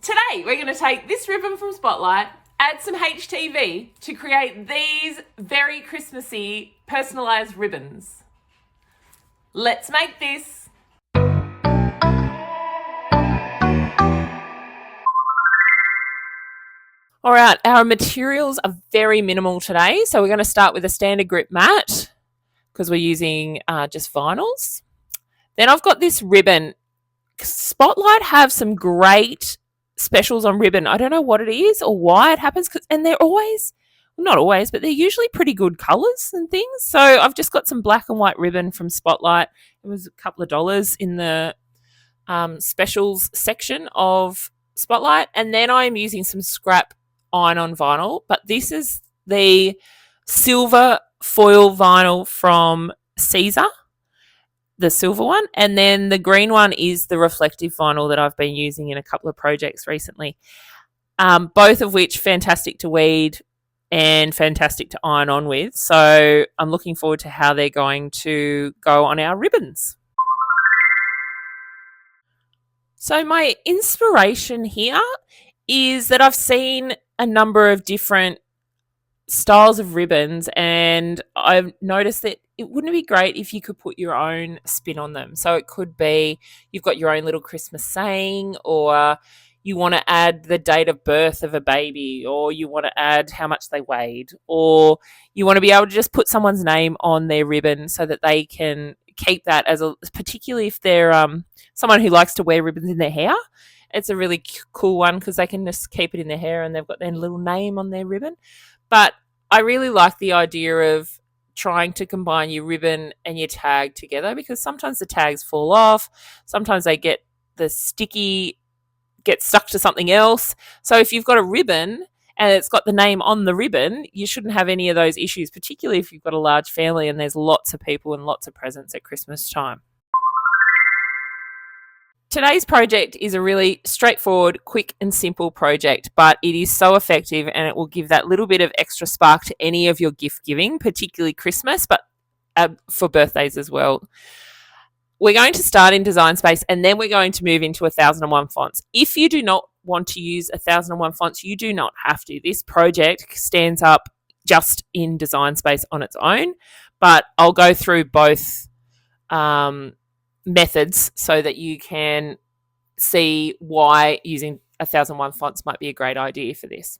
Today, we're going to take this ribbon from Spotlight, add some HTV to create these very Christmassy personalised ribbons. Let's make this. All right, our materials are very minimal today. So we're going to start with a standard grip mat because we're using just vinyls. Then I've got this ribbon. Spotlight have some great specials on ribbon. I don't know what it is or why it happens, and they're always, not always, but they're usually pretty good colours and things. So I've just got some black and white ribbon from Spotlight. It was a couple of dollars in the specials section of Spotlight. And then I'm using some scrap iron-on vinyl, but this is the silver foil vinyl from Caesar, the silver one, and then the green one is the reflective vinyl that I've been using in a couple of projects recently, both of which fantastic to weed and fantastic to iron on with. So I'm looking forward to how they're going to go on our ribbons. So my inspiration here is that I've seen a number of different styles of ribbons, and I've noticed that it wouldn't be great if you could put your own spin on them. So it could be you've got your own little Christmas saying, or you want to add the date of birth of a baby, or you want to add how much they weighed, or you want to be able to just put someone's name on their ribbon so that they can keep that as a, particularly if they're someone who likes to wear ribbons in their hair. It's a really cool one because they can just keep it in their hair and they've got their little name on their ribbon. But I really like the idea of trying to combine your ribbon and your tag together, because sometimes the tags fall off. Sometimes they get the sticky, get stuck to something else. So if you've got a ribbon and it's got the name on the ribbon, you shouldn't have any of those issues, particularly if you've got a large family and there's lots of people and lots of presents at Christmas time. Today's project is a really straightforward, quick and simple project, but it is so effective and it will give that little bit of extra spark to any of your gift giving, particularly Christmas, but for birthdays as well. We're going to start in Design Space and then we're going to move into 1001 fonts. If you do not want to use 1001 fonts, you do not have to. This project stands up just in Design Space on its own, but I'll go through both methods so that you can see why using 1001 fonts might be a great idea for this.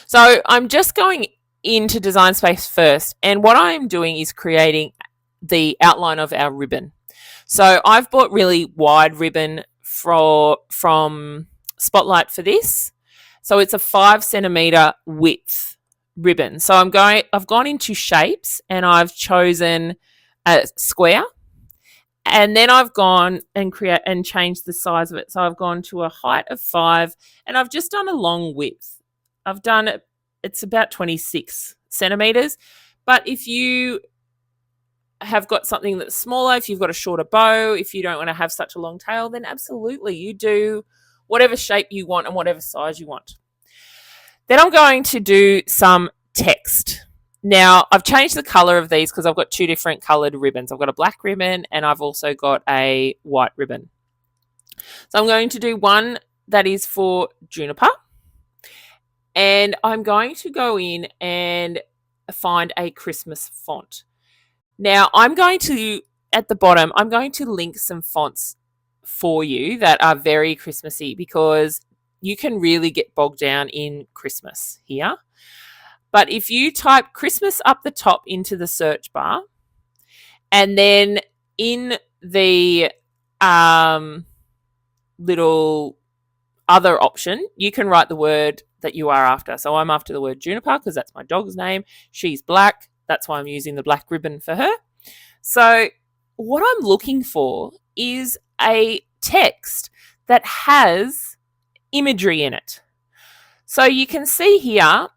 So I'm just going into Design Space first, and what I'm doing is creating the outline of our ribbon. So I've bought really wide ribbon from Spotlight for this. So it's a 5 centimeter width ribbon. So I've gone into shapes and I've chosen a square. And then I've gone and changed the size of it. So I've gone to a height of 5 and I've just done a long width. I've done it, it's about 26 centimeters. But if you have got something that's smaller, if you've got a shorter bow, if you don't want to have such a long tail, then absolutely you do whatever shape you want and whatever size you want. Then I'm going to do some text. Now, I've changed the colour of these because I've got 2 different coloured ribbons. I've got a black ribbon and I've also got a white ribbon. So I'm going to do one that is for Juniper. And I'm going to go in and find a Christmas font. Now, I'm going to, at the bottom, I'm going to link some fonts for you that are very Christmassy, because you can really get bogged down in Christmas here. But if you type Christmas up the top into the search bar, and then in the little other option, you can write the word that you are after. So I'm after the word Juniper because that's my dog's name. She's black. That's why I'm using the black ribbon for her. So what I'm looking for is a text that has imagery in it. So you can see here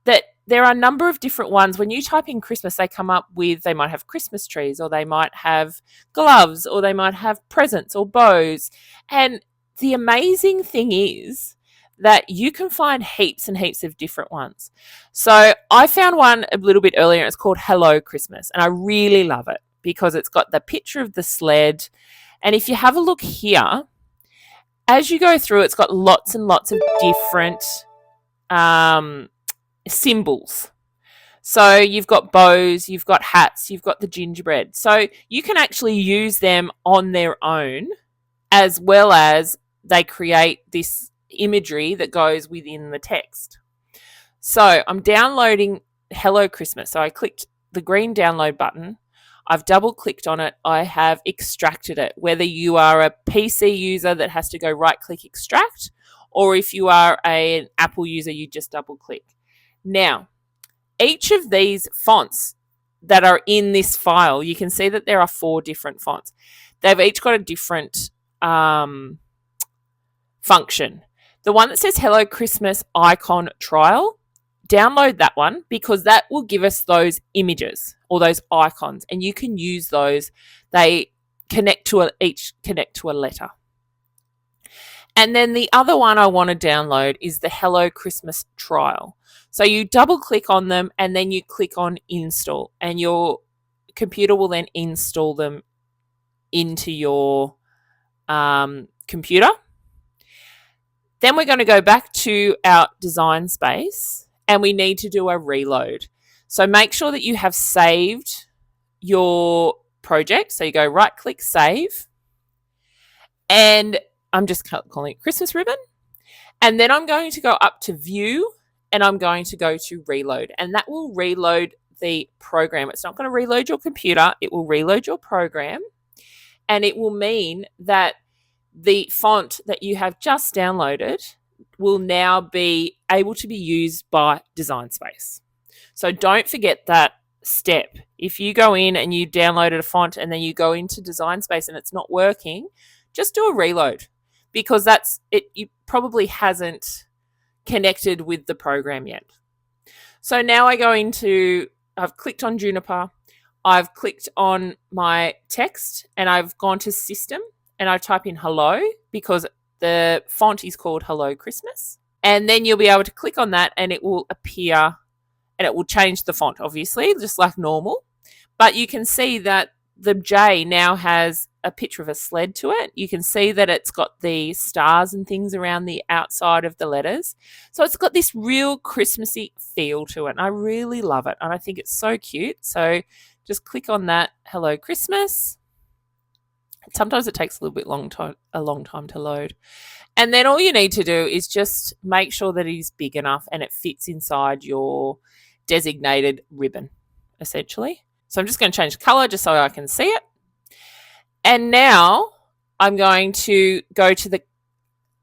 that there are a number of different ones. When you type in Christmas, they come up with, they might have Christmas trees, or they might have gloves, or they might have presents or bows. And the amazing thing is that you can find heaps and heaps of different ones. So I found one a little bit earlier. It's called Hello Christmas, and I really love it because it's got the picture of the sled. And if you have a look here, as you go through, it's got lots and lots of different symbols. So you've got bows, you've got hats, you've got the gingerbread. So you can actually use them on their own, as well as they create this imagery that goes within the text. So I'm downloading Hello Christmas. So I clicked the green download button. I've double clicked on it. I have extracted it. Whether you are a PC user that has to go right click extract, or if you are an Apple user, you just double click. Now, each of these fonts that are in this file, you can see that there are 4 different fonts. They've each got a different function. The one that says Hello Christmas icon trial, download that one because that will give us those images or those icons, and you can use those. They each connect to a letter. And then the other one I want to download is the Hello Christmas trial. So you double click on them and then you click on install, and your computer will then install them into your computer. Then we're going to go back to our design space and we need to do a reload. So make sure that you have saved your project. So you go right click save, and I'm just calling it Christmas ribbon. And then I'm going to go up to view and I'm going to go to reload, and that will reload the program. It's not going to reload your computer. It will reload your program, and it will mean that the font that you have just downloaded will now be able to be used by Design Space. So don't forget that step. If you go in and you downloaded a font and then you go into Design Space and it's not working, just do a reload, because it probably hasn't connected with the program yet. So now I've clicked on Juniper, I've clicked on my text, and I've gone to system and I type in hello because the font is called Hello Christmas. And then you'll be able to click on that and it will appear and it will change the font, obviously, just like normal. But you can see that the J now has a picture of a sled to it. You can see that it's got the stars and things around the outside of the letters. So it's got this real Christmassy feel to it. And I really love it. And I think it's so cute. So just click on that, Hello Christmas. Sometimes it takes a little bit a long time to load. And then all you need to do is just make sure that it is big enough and it fits inside your designated ribbon, essentially. So I'm just going to change the color just so I can see it. And now I'm going to go to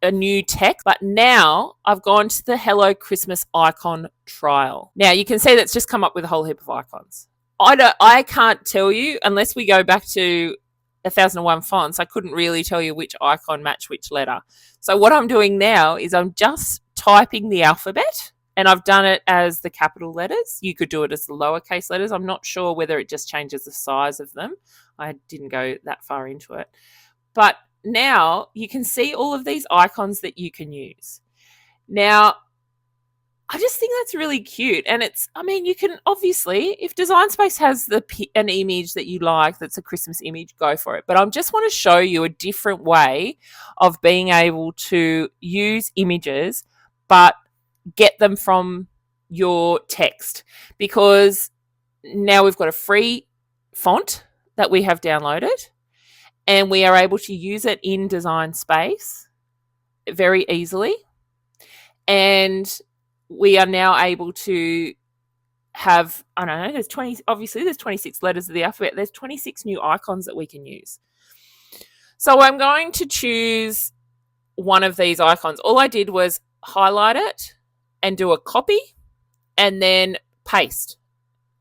a new text, but now I've gone to the Hello Christmas icon trial. Now you can see that's just come up with a whole heap of icons. I can't tell you, unless we go back to 1001 fonts, I couldn't really tell you which icon matched which letter. So what I'm doing now is I'm just typing the alphabet, and I've done it as the capital letters. You could do it as the lowercase letters. I'm not sure whether it just changes the size of them. I didn't go that far into it. But now you can see all of these icons that you can use. Now, I just think that's really cute. And you can obviously, if Design Space has an image that you like, that's a Christmas image, go for it. But I just want to show you a different way of being able to use images, but get them from your text, because now we've got a free font that we have downloaded and we are able to use it in Design Space very easily. And we are now able to have, I don't know, there's 26 letters of the alphabet. There's 26 new icons that we can use. So I'm going to choose one of these icons. All I did was highlight it and do a copy and then paste.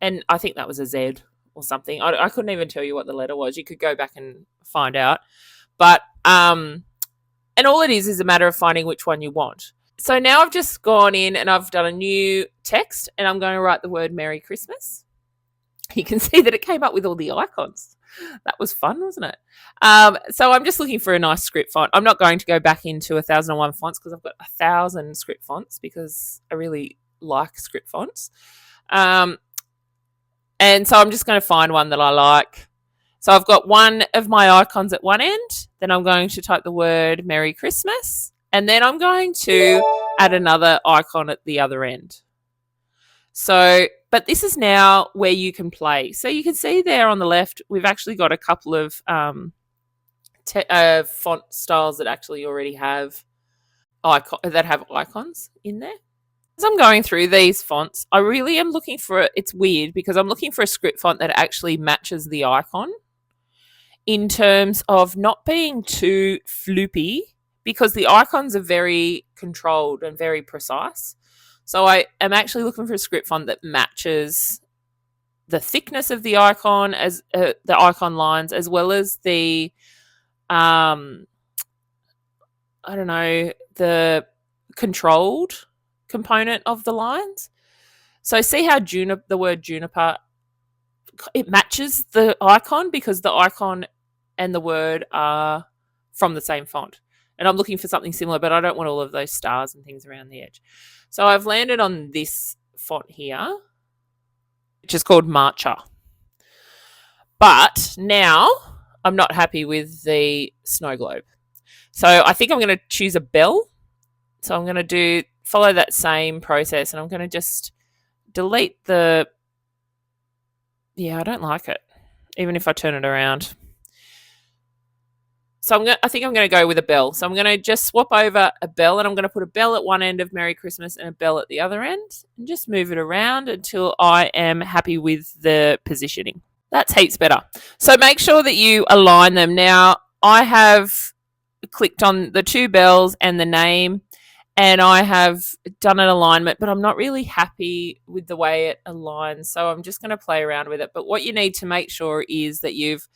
And I think that was a Z or something. I couldn't even tell you what the letter was. You could go back and find out. But, and all it is a matter of finding which one you want. So now I've just gone in and I've done a new text and I'm going to write the word Merry Christmas. You can see that it came up with all the icons. That was fun, wasn't it? So I'm just looking for a nice script font. I'm not going to go back into 1001 fonts because I've got 1,000 script fonts because I really like script fonts. And so I'm just going to find one that I like. So I've got one of my icons at one end, then I'm going to type the word Merry Christmas, and then I'm going to add another icon at the other end. So, but this is now where you can play. So you can see there on the left, we've actually got a couple of font styles that actually already have icons in there. As I'm going through these fonts, I really am looking for it's weird because I'm looking for a script font that actually matches the icon in terms of not being too floopy, because the icons are very controlled and very precise. So I am actually looking for a script font that matches the thickness of the icon, as the icon lines, as well as the the controlled component of the lines. So see how the word juniper, it matches the icon because the icon and the word are from the same font. And I'm looking for something similar, but I don't want all of those stars and things around the edge. So I've landed on this font here, which is called Marcher. But now I'm not happy with the snow globe. So I think I'm going to choose a bell. So I'm going to follow that same process, and I'm going to just delete I don't like it, even if I turn it around. So I think I'm going to go with a bell. So I'm going to just swap over a bell, and I'm going to put a bell at one end of Merry Christmas and a bell at the other end, and just move it around until I am happy with the positioning. That's heaps better. So make sure that you align them. Now, I have clicked on the two bells and the name, and I have done an alignment, but I'm not really happy with the way it aligns. So I'm just going to play around with it. But what you need to make sure is that you've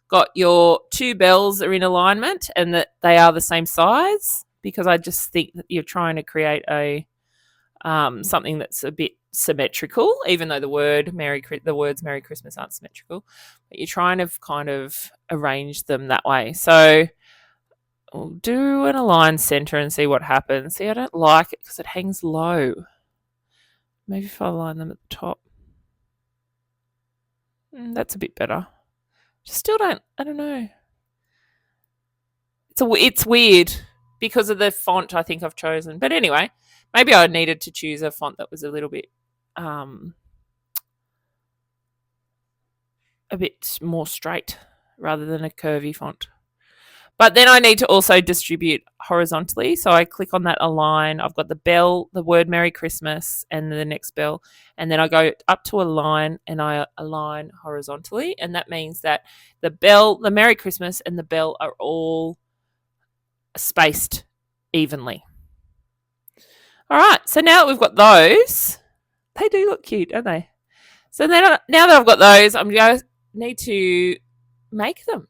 got your two bells are in alignment and that they are the same size, because I just think that you're trying to create a something that's a bit symmetrical, even though the words Merry Christmas aren't symmetrical, but you're trying to kind of arrange them that way. So we'll do an align center and see what happens. See, I don't like it because it hangs low. Maybe if I align them at the top. That's a bit better. Still I don't know. It's weird because of the font I think I've chosen. But anyway, maybe I needed to choose a font that was a little bit more straight rather than a curvy font. But then I need to also distribute horizontally. So I click on that align. I've got the bell, the word Merry Christmas, and the next bell. And then I go up to align and I align horizontally. And that means that the bell, the Merry Christmas, and the bell are all spaced evenly. All right. So now that we've got those, they do look cute, don't they? So then now that I've got those, I'm going to need to make them.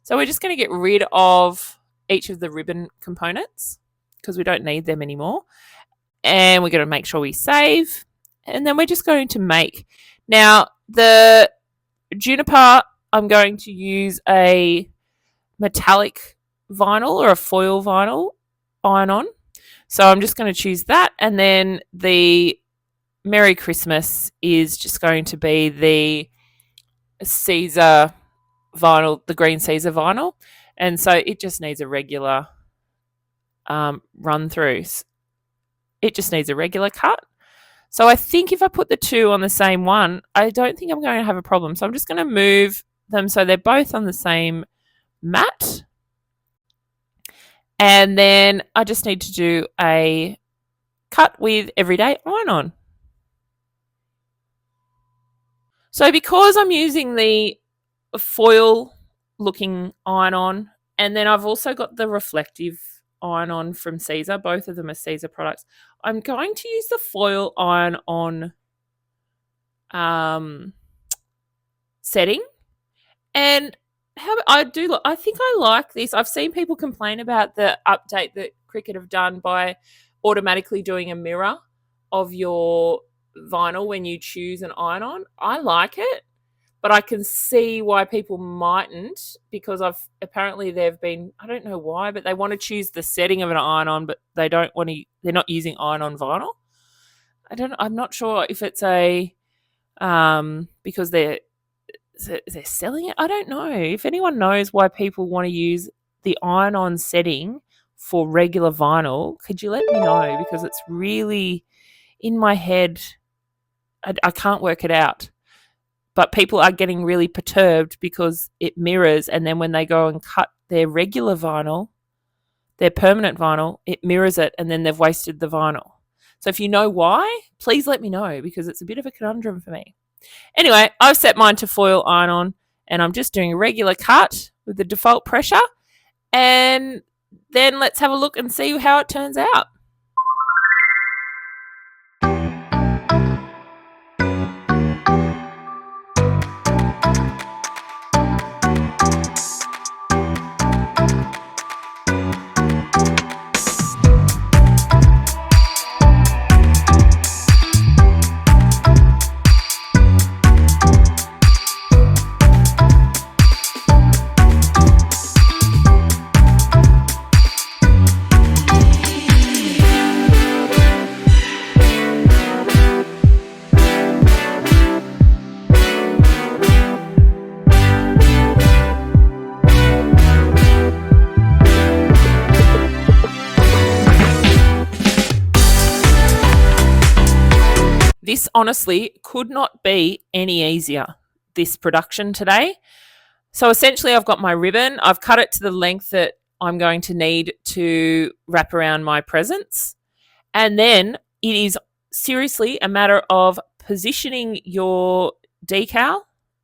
So we're just going to get rid of each of the ribbon components because we don't need them anymore. And we're going to make sure we save. And then we're just going to make. Now, the juniper, I'm going to use a metallic vinyl or a foil vinyl iron-on. So I'm just going to choose that. And then the Merry Christmas is just going to be the Caesar vinyl, the green Caesar vinyl, and so it just needs a regular run through. It just needs a regular cut. So I think if I put the two on the same one, I don't think I'm going to have a problem. So I'm just going to move them so they're both on the same mat, and then I just need to do a cut with everyday iron-on. So because I'm using the foil looking iron-on, and then I've also got the reflective iron-on from Caesar. Both of them are Caesar products. I'm going to use the foil iron-on setting, and I think I like this. I've seen people complain about the update that Cricut have done by automatically doing a mirror of your vinyl when you choose an iron-on. I like it. But I can see why people mightn't, because apparently they've been, I don't know why, but they want to choose the setting of an iron-on, but they're not using iron-on vinyl. I'm not sure if it's because they're selling it. I don't know. If anyone knows why people want to use the iron-on setting for regular vinyl, could you let me know? Because it's really in my head. I can't work it out. But people are getting really perturbed because it mirrors, and then when they go and cut their regular vinyl, their permanent vinyl, it mirrors it, and then they've wasted the vinyl. So if you know why, please let me know, because it's a bit of a conundrum for me. Anyway, I've set mine to foil iron-on, and I'm just doing a regular cut with the default pressure, and then let's have a look and see how it turns out. This honestly could not be any easier, this production today. So essentially I've got my ribbon. I've cut it to the length that I'm going to need to wrap around my presents. And then it is seriously a matter of positioning your decal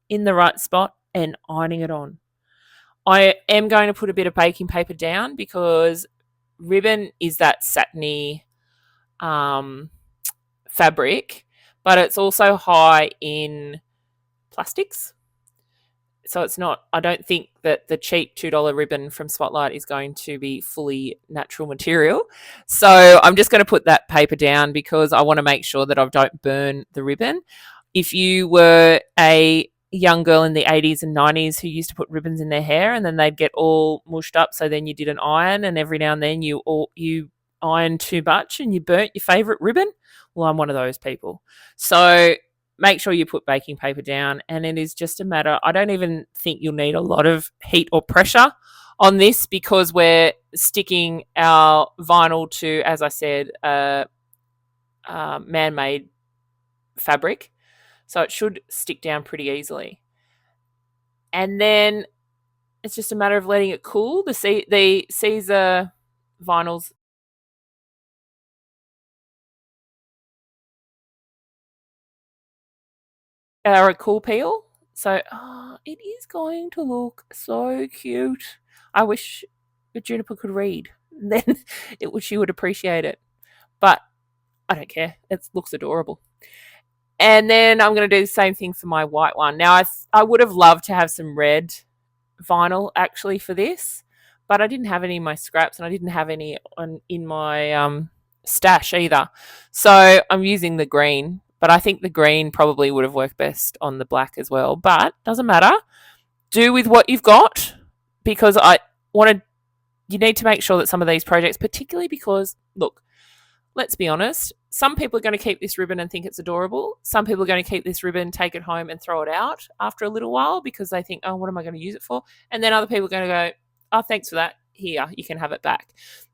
in the right spot and ironing it on. I am going to put a bit of baking paper down because ribbon is that satiny fabric, but it's also high in plastics. So it's not, I don't think that the cheap $2 ribbon from Spotlight is going to be fully natural material. So I'm just going to put that paper down because I want to make sure that I don't burn the ribbon. If you were a young girl in the 80s and 90s who used to put ribbons in their hair and then they'd get all mushed up, so then you did an iron, and every now and then you ironed too much and you burnt your favourite ribbon, well, I'm one of those people. So make sure you put baking paper down, and it is just a matter, I don't even think you'll need a lot of heat or pressure on this because we're sticking our vinyl to, as I said, man-made fabric. So it should stick down pretty easily. And then it's just a matter of letting it cool. The Caesar vinyls are a cool peel. So it is going to look so cute. I wish Juniper could read. Then she would appreciate it. But I don't care. It looks adorable. And then I'm going to do the same thing for my white one. Now, I would have loved to have some red vinyl actually for this, but I didn't have any in my scraps, and I didn't have any in my stash either. So I'm using the green, but I think the green probably would have worked best on the black as well. But doesn't matter. Do with what you've got, because you need to make sure that some of these projects, particularly because, look, let's be honest, some people are going to keep this ribbon and think it's adorable. Some people are going to keep this ribbon, take it home and throw it out after a little while because they think, oh, what am I going to use it for? And then other people are going to go, oh, thanks for that. Here, you can have it back.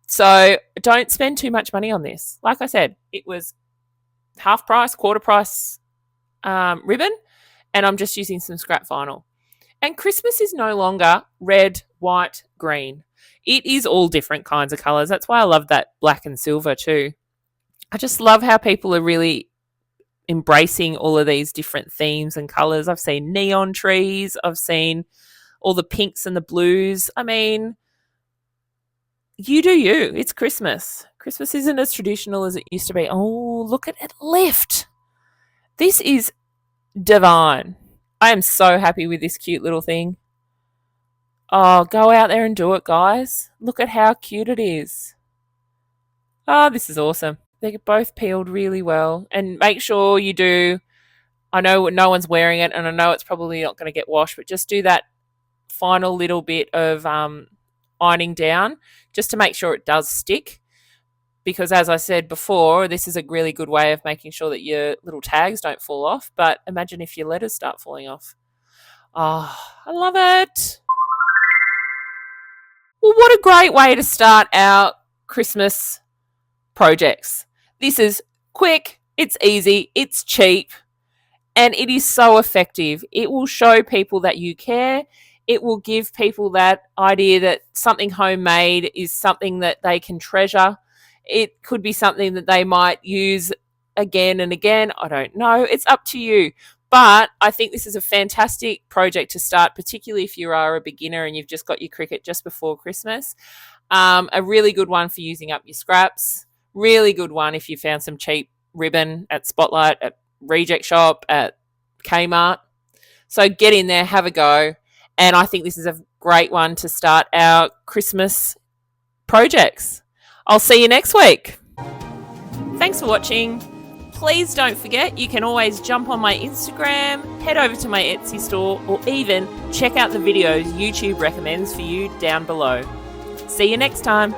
So don't spend too much money on this. Like I said, it was half price, quarter price ribbon, and I'm just using some scrap vinyl. And Christmas is no longer red, white, green. It is all different kinds of colours. That's why I love that black and silver too. I just love how people are really embracing all of these different themes and colours. I've seen neon trees. I've seen all the pinks and the blues. I mean, you do you. It's Christmas. Christmas isn't as traditional as it used to be. Oh, look at it lift. This is divine. I am so happy with this cute little thing. Oh, go out there and do it, guys. Look at how cute it is. Oh, this is awesome. They're both peeled really well. And make sure you do, I know no one's wearing it, and I know it's probably not going to get washed, but just do that final little bit of ironing down just to make sure it does stick. Because as I said before, this is a really good way of making sure that your little tags don't fall off. But imagine if your letters start falling off. Oh, I love it. Well, what a great way to start our Christmas projects. This is quick, it's easy, it's cheap, and it is so effective. It will show people that you care. It will give people that idea that something homemade is something that they can treasure. It could be something that they might use again and again. I don't know. It's up to you. But I think this is a fantastic project to start, particularly if you are a beginner and you've just got your Cricut just before Christmas. A really good one for using up your scraps. Really good one if you found some cheap ribbon at Spotlight, at Reject Shop, at Kmart. So get in there, have a go. And I think this is a great one to start our Christmas projects. I'll see you next week. Thanks for watching. Please don't forget, you can always jump on my Instagram, head over to my Etsy store, or even check out the videos YouTube recommends for you down below. See you next time.